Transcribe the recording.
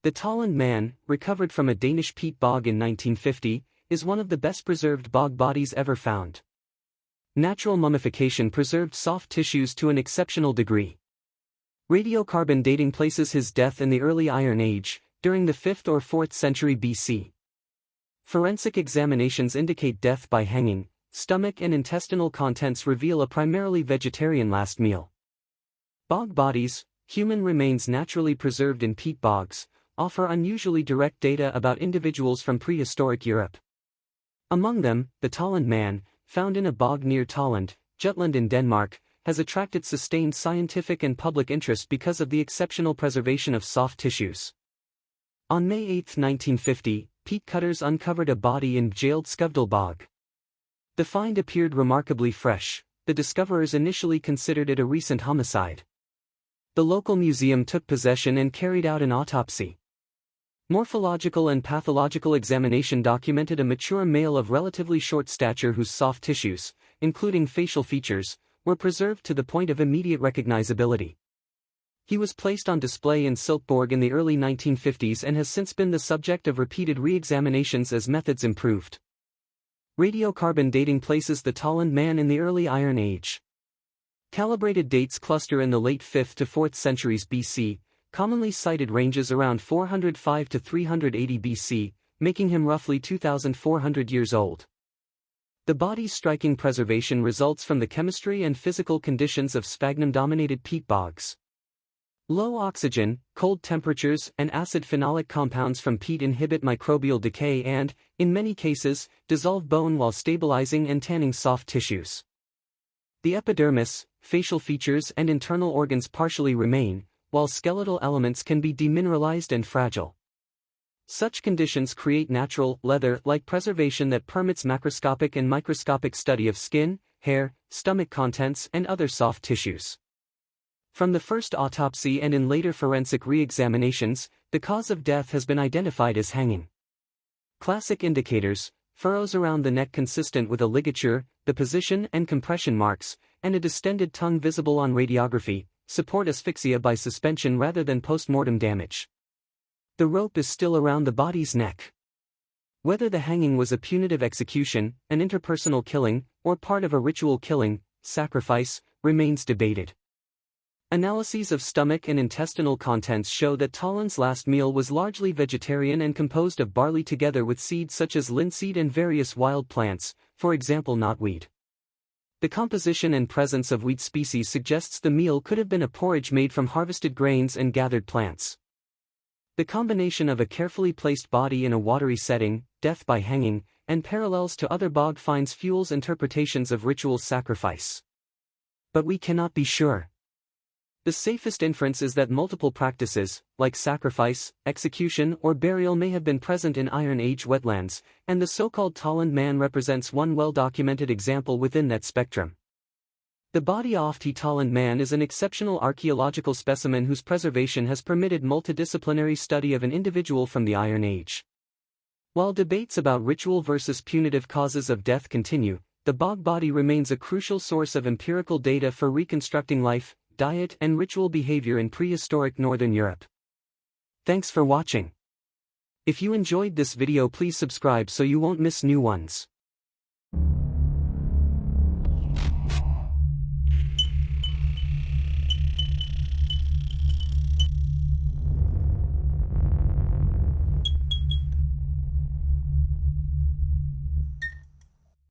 The Tollund Man, recovered from a Danish peat bog in 1950, is one of the best preserved bog bodies ever found. Natural mummification preserved soft tissues to an exceptional degree. Radiocarbon dating places his death in the early Iron Age, during the 5th or 4th century BC. Forensic examinations indicate death by hanging. Stomach and intestinal contents reveal a primarily vegetarian last meal. Bog bodies, human remains naturally preserved in peat bogs, offer unusually direct data about individuals from prehistoric Europe. Among them, the Tollund Man, found in a bog near Tollund, Jutland in Denmark, has attracted sustained scientific and public interest because of the exceptional preservation of soft tissues. On May 8, 1950, peat cutters uncovered a body in Bjeldskovdal bog. The find appeared remarkably fresh. The discoverers initially considered it a recent homicide. The local museum took possession and carried out an autopsy. Morphological and pathological examination documented a mature male of relatively short stature whose soft tissues, including facial features, were preserved to the point of immediate recognizability. He was placed on display in Silkeborg in the early 1950s and has since been the subject of repeated re-examinations as methods improved. Radiocarbon dating places the Tollund Man in the early Iron Age. Calibrated dates cluster in the late 5th to 4th centuries BC, commonly cited ranges around 405 to 380 BC, making him roughly 2,400 years old. The body's striking preservation results from the chemistry and physical conditions of sphagnum-dominated peat bogs. Low oxygen, cold temperatures, and acid phenolic compounds from peat inhibit microbial decay and, in many cases, dissolve bone while stabilizing and tanning soft tissues. The epidermis, facial features and internal organs partially remain, while skeletal elements can be demineralized and fragile. Such conditions create natural, leather-like preservation that permits macroscopic and microscopic study of skin, hair, stomach contents and other soft tissues. From the first autopsy and in later forensic re-examinations, the cause of death has been identified as hanging. Classic indicators, furrows around the neck consistent with a ligature, the position and compression marks, and a distended tongue visible on radiography, support asphyxia by suspension rather than post-mortem damage. The rope is still around the body's neck. Whether the hanging was a punitive execution, an interpersonal killing, or part of a ritual killing, sacrifice, remains debated. Analyses of stomach and intestinal contents show that Tollund's last meal was largely vegetarian and composed of barley together with seeds such as linseed and various wild plants, for example knotweed. The composition and presence of wheat species suggests the meal could have been a porridge made from harvested grains and gathered plants. The combination of a carefully placed body in a watery setting, death by hanging, and parallels to other bog finds fuels interpretations of ritual sacrifice. But we cannot be sure. The safest inference is that multiple practices, like sacrifice, execution or burial may have been present in Iron Age wetlands, and the so-called Tollund Man represents one well-documented example within that spectrum. The body of the Tollund Man is an exceptional archaeological specimen whose preservation has permitted multidisciplinary study of an individual from the Iron Age. While debates about ritual versus punitive causes of death continue, the bog body remains a crucial source of empirical data for reconstructing life, diet and ritual behavior in prehistoric Northern Europe. Thanks for watching. If you enjoyed this video, please subscribe so you won't miss new ones.